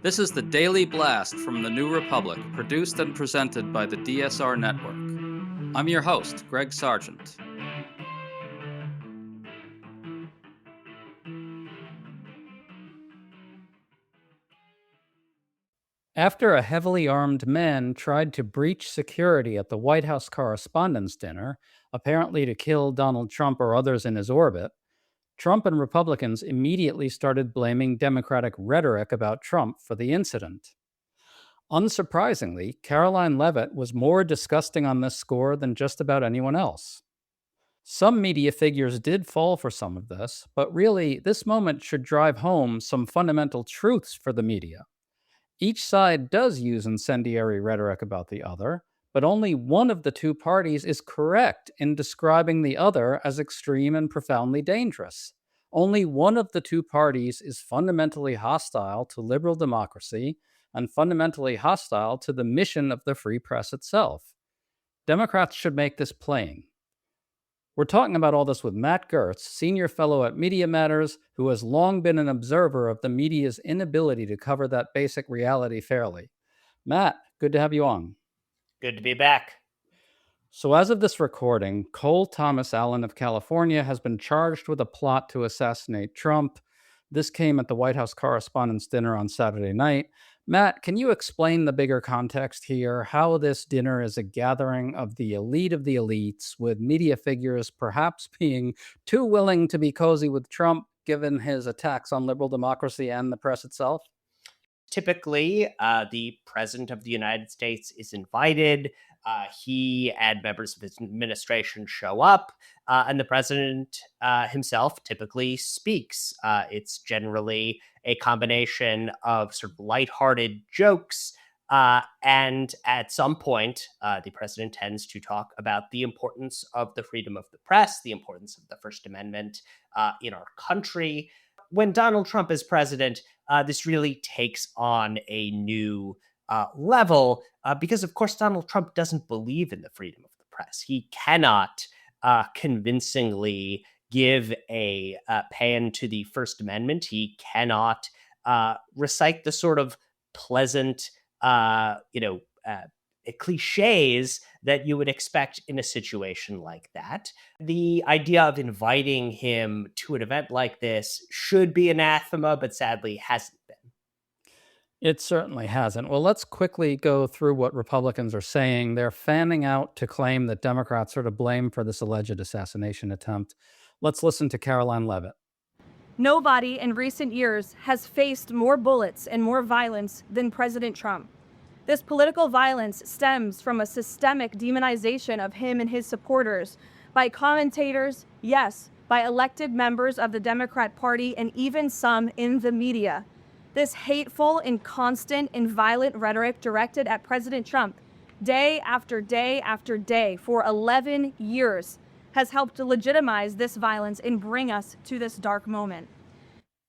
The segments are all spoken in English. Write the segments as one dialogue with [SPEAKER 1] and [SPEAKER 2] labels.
[SPEAKER 1] This is the Daily Blast from the New Republic, produced and presented by the DSR Network. I'm your host, Greg Sargent. After a heavily armed man tried to breach security at the White House Correspondents' Dinner, apparently to kill Donald Trump or others in his orbit, Trump and Republicans immediately started blaming Democratic rhetoric about Trump for the incident. Unsurprisingly, Caroline Leavitt was more disgusting on this score than just about anyone else. Some media figures did fall for some of this, but really, this moment should drive home some fundamental truths for the media. Each side does use incendiary rhetoric about the other, but only one of the two parties is correct in describing the other as extreme and profoundly dangerous. Only one of the two parties is fundamentally hostile to liberal democracy and fundamentally hostile to the mission of the free press itself. Democrats should make this plain. We're talking about all this with Matt Gertz, senior fellow at Media Matters, who has long been an observer of the media's inability to cover that basic reality fairly. Matt, good to have you on.
[SPEAKER 2] Good to be back.
[SPEAKER 1] So, as of this recording, Cole Thomas Allen of California has been charged with a plot to assassinate Trump. This came at the White House Correspondents' Dinner on Saturday night. Matt, can you explain the bigger context here? How this dinner is a gathering of the elites, with media figures perhaps being too willing to be cozy with Trump given his attacks on liberal democracy and the press itself?
[SPEAKER 2] Typically, the President of the United States is invited. He and members of his administration show up, and the President himself typically speaks. It's generally a combination of sort of lighthearted jokes. And at some point, the president tends to talk about the importance of the freedom of the press, the importance of the First Amendment in our country. When Donald Trump is president, this really takes on a new level because, of course, Donald Trump doesn't believe in the freedom of the press. He cannot convincingly give a pan to the First Amendment. He cannot recite the sort of pleasant, cliches that you would expect in a situation like that. The idea of inviting him to an event like this should be anathema, but sadly hasn't been.
[SPEAKER 1] It certainly hasn't. Well, let's quickly go through what Republicans are saying. They're fanning out to claim that Democrats are to blame for this alleged assassination attempt. Let's listen to Caroline Leavitt.
[SPEAKER 3] Nobody in recent years has faced more bullets and more violence than President Trump. This political violence stems from a systemic demonization of him and his supporters by commentators, yes, by elected members of the Democrat Party, and even some in the media. This hateful and constant and violent rhetoric directed at President Trump day after day after day for 11 years has helped to legitimize this violence and bring us to this dark moment.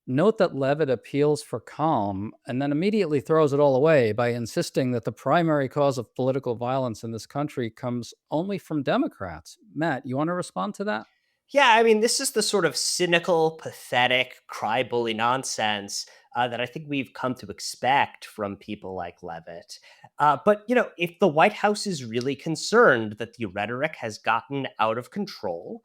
[SPEAKER 1] Note that Leavitt appeals for calm and then immediately throws it all away by insisting that the primary cause of political violence in this country comes only from Democrats. Matt, you want to respond to that?
[SPEAKER 2] Yeah, I mean, this is the sort of cynical, pathetic, cry bully nonsense that I think we've come to expect from people like Leavitt. But, if the White House is really concerned that the rhetoric has gotten out of control,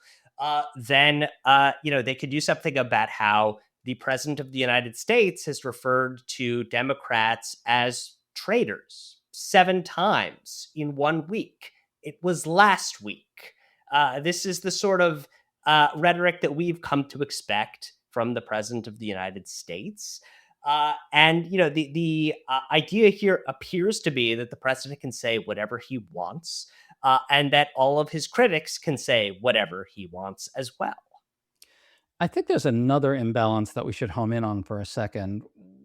[SPEAKER 2] then, they could do something about how the President of the United States has referred to Democrats as traitors 7 times in 1 week. It was last week. This is the sort of rhetoric that we've come to expect from the President of the United States. The idea here appears to be that the president can say whatever he wants, and that all of his critics can say whatever he wants as well.
[SPEAKER 1] I think there's another imbalance that we should home in on for a second.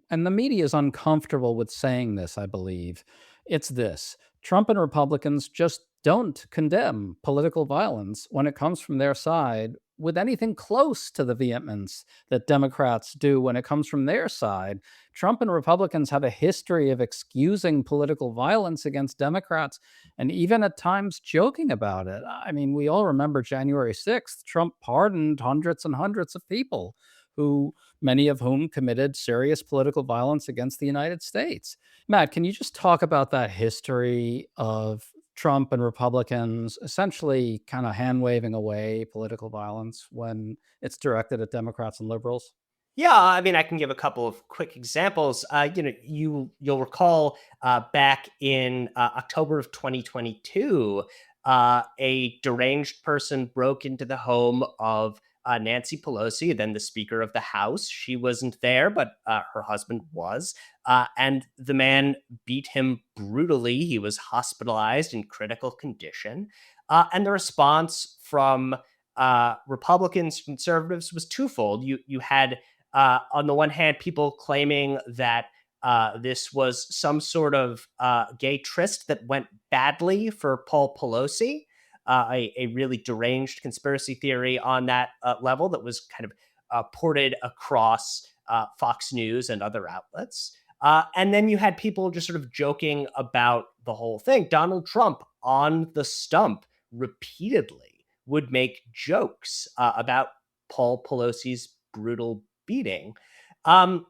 [SPEAKER 1] And the media is uncomfortable with saying this, I believe. It's this: Trump and Republicans just don't condemn political violence when it comes from their side with anything close to the vehemence that Democrats do when it comes from their side. Trump and Republicans have a history of excusing political violence against Democrats and even at times joking about it. I mean, we all remember January 6th. Trump pardoned hundreds and hundreds of people who many of whom committed serious political violence against the United States. Matt, can you just talk about that history of Trump and Republicans essentially kind of hand waving away political violence when it's directed at Democrats and liberals?
[SPEAKER 2] Yeah, I mean, I can give a couple of quick examples. You'll recall back in October of 2022, a deranged person broke into the home of Nancy Pelosi, then the Speaker of the House. She wasn't there, but her husband was, and the man beat him brutally. He was hospitalized in critical condition, and the response from Republicans, conservatives was twofold. You had on the one hand, people claiming that this was some sort of gay tryst that went badly for Paul Pelosi, a really deranged conspiracy theory on that level that was kind of ported across Fox News and other outlets. And then you had people just sort of joking about the whole thing. Donald Trump on the stump repeatedly would make jokes about Paul Pelosi's brutal beating. Um,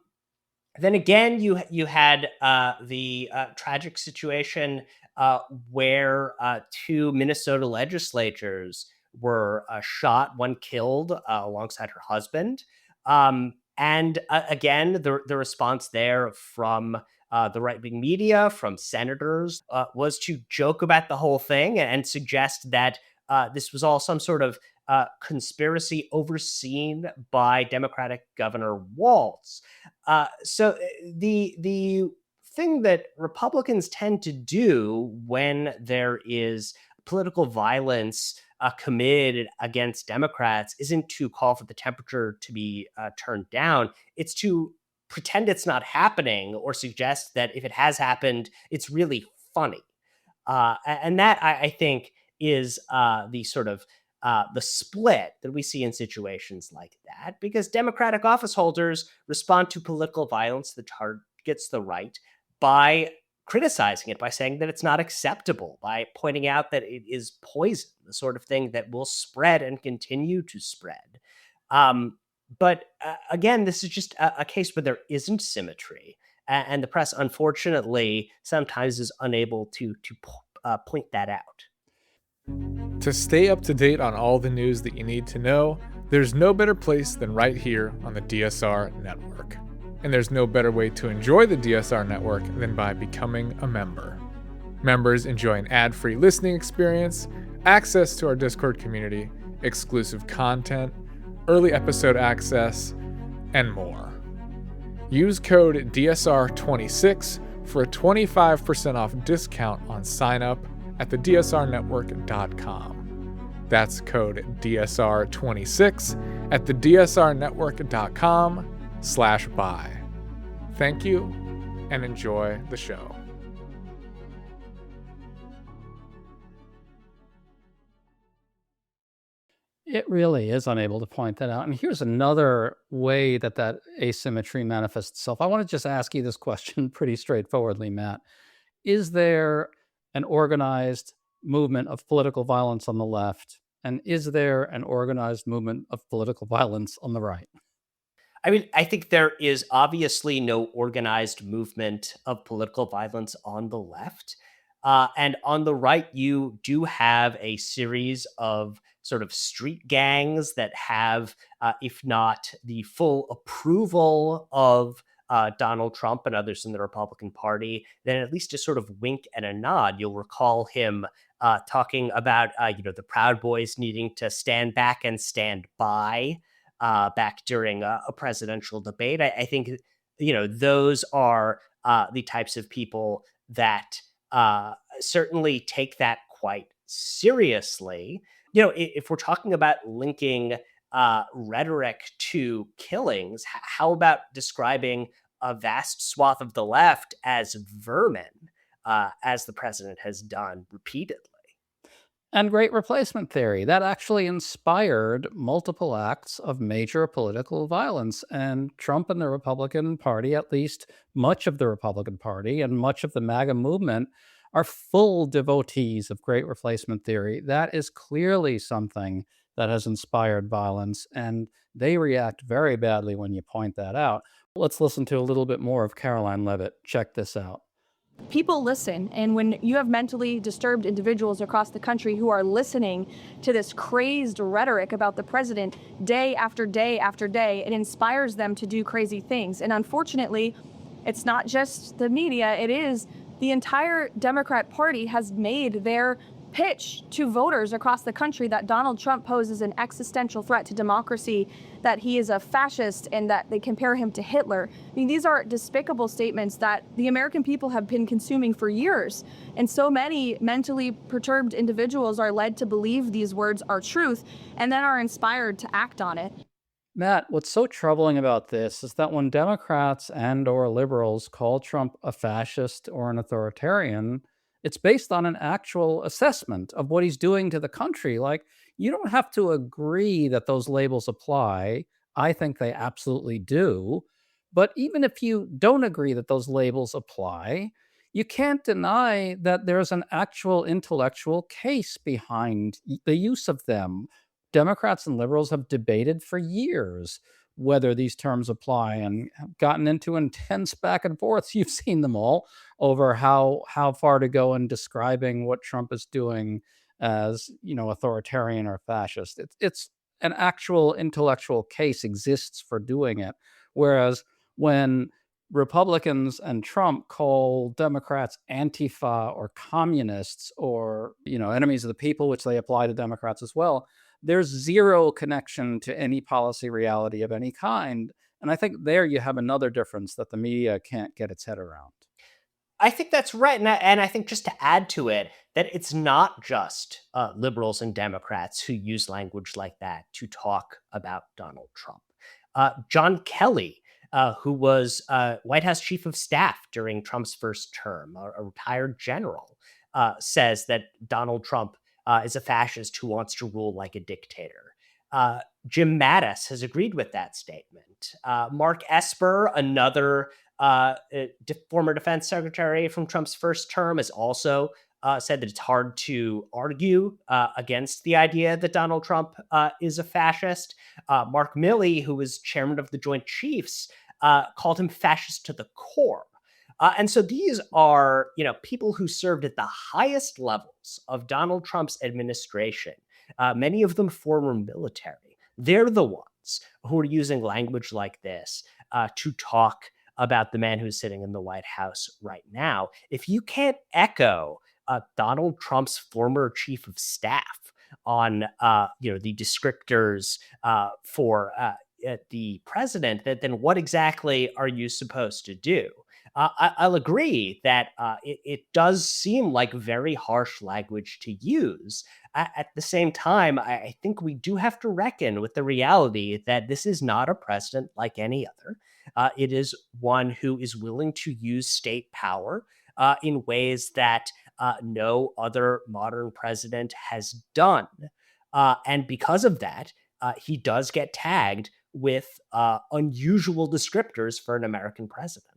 [SPEAKER 2] then again, you had the tragic situation where two Minnesota legislators were shot, one killed alongside her husband. And again, the response there from the right wing media, from senators, was to joke about the whole thing and suggest that this was all some sort of conspiracy overseen by Democratic Governor Walz. So the thing that Republicans tend to do when there is political violence committed against Democrats isn't to call for the temperature to be turned down. It's to pretend it's not happening or suggest that if it has happened, it's really funny. And that I think is the sort of the split that we see in situations like that, because Democratic office holders respond to political violence that targets the right by criticizing it, by saying that it's not acceptable, by pointing out that it is poison, the sort of thing that will spread and continue to spread. But again, this is just a case where there isn't symmetry, and the press, unfortunately, sometimes is unable to point that out.
[SPEAKER 4] To stay up to date on all the news that you need to know, there's no better place than right here on the DSR network. And there's no better way to enjoy the DSR network than by becoming a member. Members enjoy an ad-free listening experience, access to our Discord community, exclusive content, early episode access, and more. Use code DSR26 for a 25% off discount on sign up at thedsrnetwork.com. That's code DSR26 at thedsrnetwork.com/buy. Thank you and enjoy the show.
[SPEAKER 1] It really is unable to point that out. And here's another way that that asymmetry manifests itself. I want to just ask you this question pretty straightforwardly, Matt. Is there an organized movement of political violence on the left? And is there an organized movement of political violence on the right?
[SPEAKER 2] I mean, I think there is obviously no organized movement of political violence on the left. And on the right, you do have a series of sort of street gangs that have, if not the full approval of Donald Trump and others in the Republican Party, then at least a sort of wink and a nod. You'll recall him talking about, the Proud Boys needing to stand back and stand by back during a presidential debate. I think, those are the types of people that certainly take that quite seriously. If we're talking about linking rhetoric to killings, how about describing a vast swath of the left as vermin, as the president has done repeatedly?
[SPEAKER 1] And great replacement theory. That actually inspired multiple acts of major political violence. And Trump and the Republican Party, at least much of the Republican Party and much of the MAGA movement, are full devotees of great replacement theory. That is clearly something that has inspired violence, and they react very badly when you point that out. Let's listen to a little bit more of Caroline Levitt. Check this out.
[SPEAKER 3] People listen, and when you have mentally disturbed individuals across the country who are listening to this crazed rhetoric about the president day after day after day, it inspires them to do crazy things. And unfortunately, it's not just the media, it is the entire Democrat Party has made their pitch to voters across the country that Donald Trump poses an existential threat to democracy, that he is a fascist, and that they compare him to Hitler. I mean, these are despicable statements that the American people have been consuming for years. And so many mentally perturbed individuals are led to believe these words are truth and then are inspired to act on it.
[SPEAKER 1] Matt, what's so troubling about this is that when Democrats and or liberals call Trump a fascist or an authoritarian, it's based on an actual assessment of what he's doing to the country. Like, you don't have to agree that those labels apply. I think they absolutely do. But even if you don't agree that those labels apply, you can't deny that there's an actual intellectual case behind the use of them. Democrats and liberals have debated for years whether these terms apply and have gotten into intense back and forths. You've seen them all over how far to go in describing what Trump is doing as, authoritarian or fascist. It's an actual intellectual case exists for doing it. Whereas when Republicans and Trump call Democrats Antifa or communists or, enemies of the people, which they apply to Democrats as well, there's zero connection to any policy reality of any kind. And I think there you have another difference that the media can't get its head around.
[SPEAKER 2] I think that's right. And I think just to add to it, that it's not just liberals and Democrats who use language like that to talk about Donald Trump. John Kelly, who was White House chief of staff during Trump's first term, a retired general, says that Donald Trump is a fascist who wants to rule like a dictator. Jim Mattis has agreed with that statement. Mark Esper, another former defense secretary from Trump's first term, has also said that it's hard to argue against the idea that Donald Trump is a fascist. Mark Milley, who was chairman of the Joint Chiefs, called him fascist to the core. And so these are, people who served at the highest levels of Donald Trump's administration, many of them former military. They're the ones who are using language like this to talk about the man who's sitting in the White House right now. If you can't echo Donald Trump's former chief of staff on, the descriptors for the president, then what exactly are you supposed to do? I'll agree that it does seem like very harsh language to use. At the same time, I think we do have to reckon with the reality that this is not a president like any other. It is one who is willing to use state power in ways that no other modern president has done. And because of that, he does get tagged with unusual descriptors for an American president.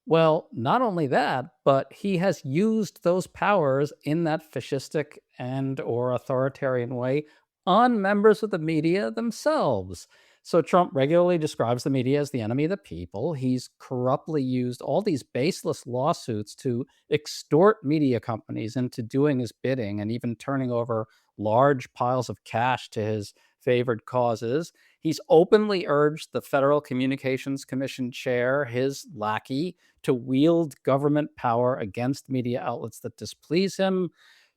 [SPEAKER 1] Well, not only that, but he has used those powers in that fascistic and or authoritarian way on members of the media themselves. So Trump regularly describes the media as the enemy of the people. He's corruptly used all these baseless lawsuits to extort media companies into doing his bidding and even turning over large piles of cash to his favored causes. He's openly urged the Federal Communications Commission chair, his lackey, to wield government power against media outlets that displease him.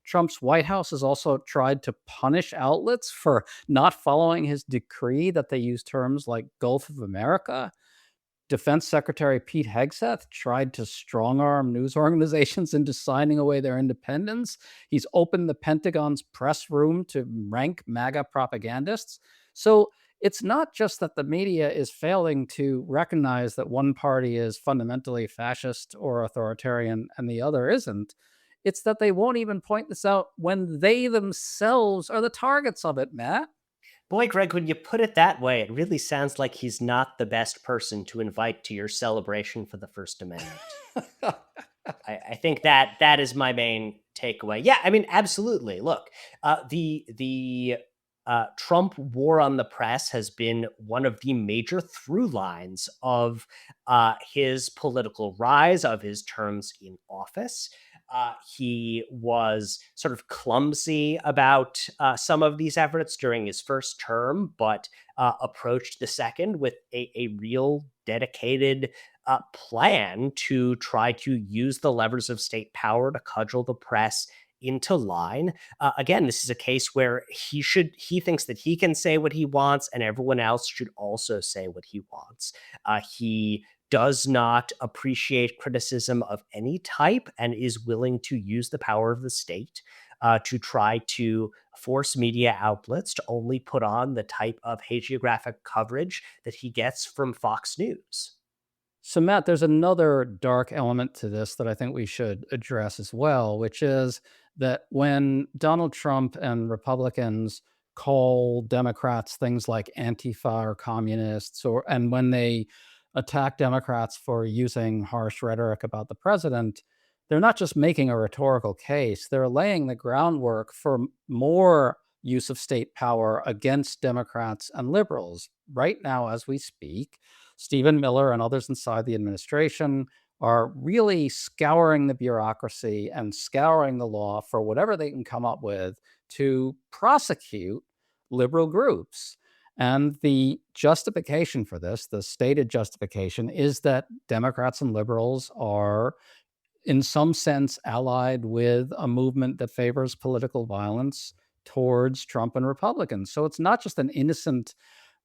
[SPEAKER 1] Trump's White House has also tried to punish outlets for not following his decree that they use terms like Gulf of America. Defense Secretary Pete Hegseth tried to strong-arm news organizations into signing away their independence. He's opened the Pentagon's press room to rank MAGA propagandists. So it's not just that the media is failing to recognize that one party is fundamentally fascist or authoritarian and the other isn't. It's that they won't even point this out when they themselves are the targets of it, Matt.
[SPEAKER 2] Boy, Greg, when you put it that way, it really sounds like he's not the best person to invite to your celebration for the First Amendment. I think that is my main takeaway. Yeah, I mean, absolutely. Look, the Trump war on the press has been one of the major through lines of his political rise, of his terms in office. He was sort of clumsy about some of these efforts during his first term, but approached the second with a real dedicated plan to try to use the levers of state power to cudgel the press into line. Again, this is a case where he thinks that he can say what he wants, and everyone else should also say what he wants. He does not appreciate criticism of any type and is willing to use the power of the state to try to force media outlets to only put on the type of hagiographic coverage that he gets from Fox News.
[SPEAKER 1] So, Matt, there's another dark element to this that I think we should address as well, which is that when Donald Trump and Republicans call Democrats things like Antifa or communists, and when they attack Democrats for using harsh rhetoric about the president, they're not just making a rhetorical case, they're laying the groundwork for more use of state power against Democrats and liberals. Right now, as we speak, Stephen Miller and others inside the administration are really scouring the bureaucracy and scouring the law for whatever they can come up with to prosecute liberal groups. And the justification for this, the stated justification, is that Democrats and liberals are, in some sense, allied with a movement that favors political violence towards Trump and Republicans. So it's not just an innocent,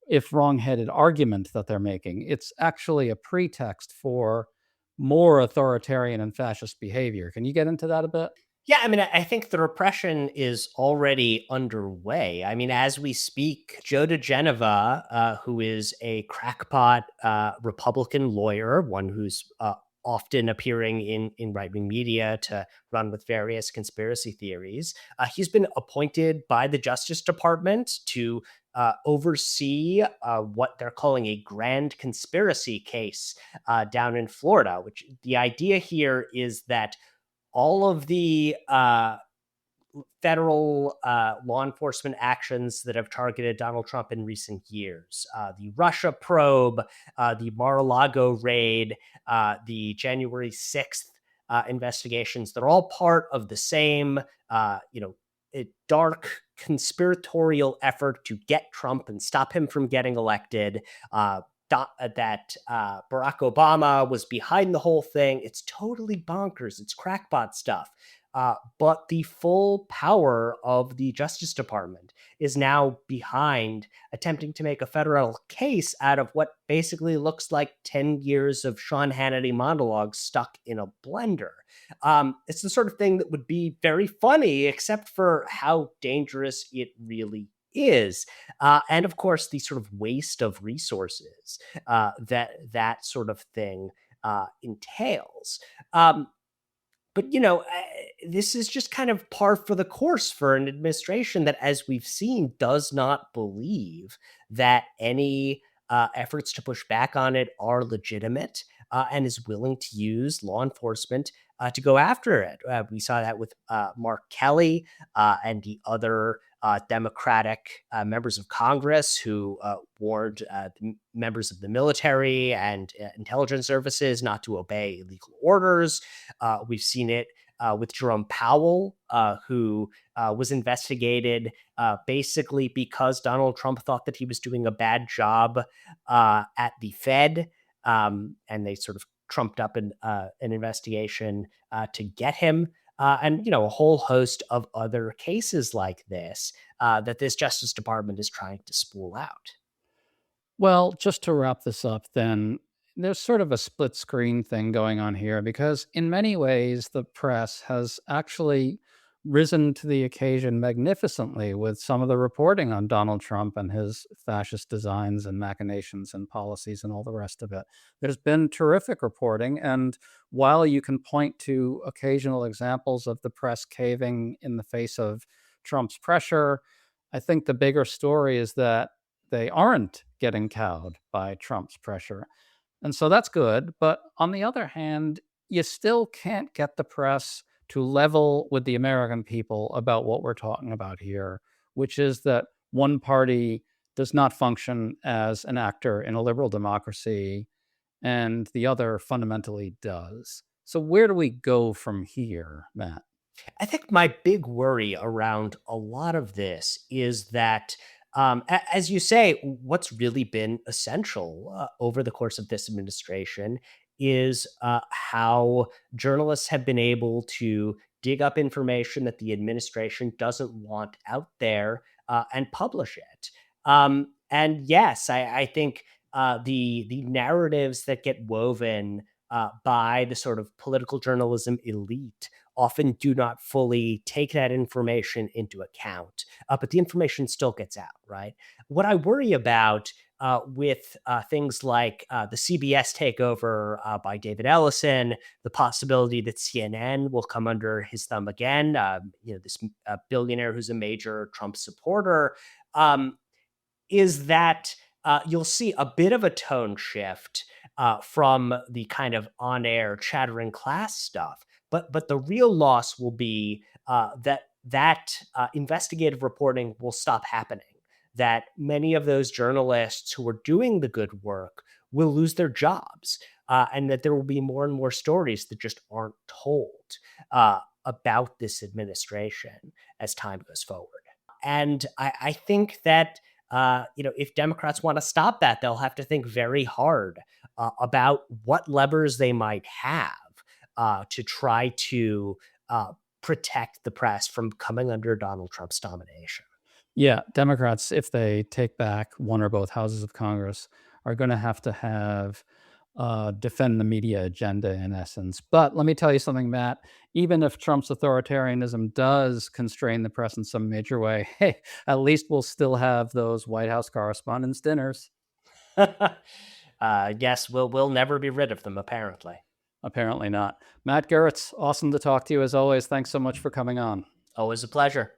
[SPEAKER 1] if wrong-headed, argument that they're making. It's actually a pretext for more authoritarian and fascist behavior. Can you get into that a bit?
[SPEAKER 2] Yeah, I mean, I think the repression is already underway. I mean, as we speak, Joe DeGeneva, who is a crackpot Republican lawyer, one who's often appearing in right-wing media to run with various conspiracy theories, he's been appointed by the Justice Department to oversee what they're calling a grand conspiracy case down in Florida, which the idea here is that all of the federal law enforcement actions that have targeted Donald Trump in recent years, the Russia probe, the Mar-a-Lago raid, the January 6th investigations, they're all part of the same, a dark conspiratorial effort to get Trump and stop him from getting elected. That Barack Obama was behind the whole thing. It's totally bonkers. It's crackpot stuff. But the full power of the Justice Department is now behind attempting to make a federal case out of what basically looks like 10 years of Sean Hannity monologues stuck in a blender. It's the sort of thing that would be very funny, except for how dangerous it really is. And of course, the sort of waste of resources that sort of thing entails. But, this is just kind of par for the course for an administration that, as we've seen, does not believe that any efforts to push back on it are legitimate and is willing to use law enforcement to go after it. We saw that with Mark Kelly and the other Democratic members of Congress who warned members of the military and intelligence services not to obey illegal orders. We've seen it with Jerome Powell, who was investigated basically because Donald Trump thought that he was doing a bad job at the Fed. And they sort of trumped up an investigation to get him. And, a whole host of other cases like this that this Justice Department is trying to spool out.
[SPEAKER 1] Well, just to wrap this up, then, there's sort of a split screen thing going on here because, in many ways, the press has actually risen to the occasion magnificently with some of the reporting on Donald Trump and his fascist designs and machinations and policies and all the rest of it. There's been terrific reporting. And while you can point to occasional examples of the press caving in the face of Trump's pressure, I think the bigger story is that they aren't getting cowed by Trump's pressure. And so that's good. But on the other hand, you still can't get the press to level with the American people about what we're talking about here, which is that one party does not function as an actor in a liberal democracy, and the other fundamentally does. So, where do we go from here, Matt?
[SPEAKER 2] I think my big worry around a lot of this is that, as you say, what's really been essential over the course of this administration is how journalists have been able to dig up information that the administration doesn't want out there and publish it. And yes, I think the narratives that get woven by the sort of political journalism elite often do not fully take that information into account, but the information still gets out, right? What I worry about with things like the CBS takeover by David Ellison, the possibility that CNN will come under his thumb again, this billionaire who's a major Trump supporter, is that you'll see a bit of a tone shift from the kind of on-air chattering class stuff. But the real loss will be that investigative reporting will stop happening. That many of those journalists who are doing the good work will lose their jobs, and that there will be more and more stories that just aren't told about this administration as time goes forward. And I think that if Democrats want to stop that, they'll have to think very hard about what levers they might have to try to protect the press from coming under Donald Trump's domination.
[SPEAKER 1] Yeah, Democrats, if they take back one or both houses of Congress, are going to have defend the media agenda in essence. But let me tell you something, Matt. Even if Trump's authoritarianism does constrain the press in some major way, hey, at least we'll still have those White House correspondents' dinners.
[SPEAKER 2] Yes, we'll never be rid of them, apparently.
[SPEAKER 1] Apparently not. Matt Gerritz, awesome to talk to you as always. Thanks so much for coming on.
[SPEAKER 2] Always a pleasure.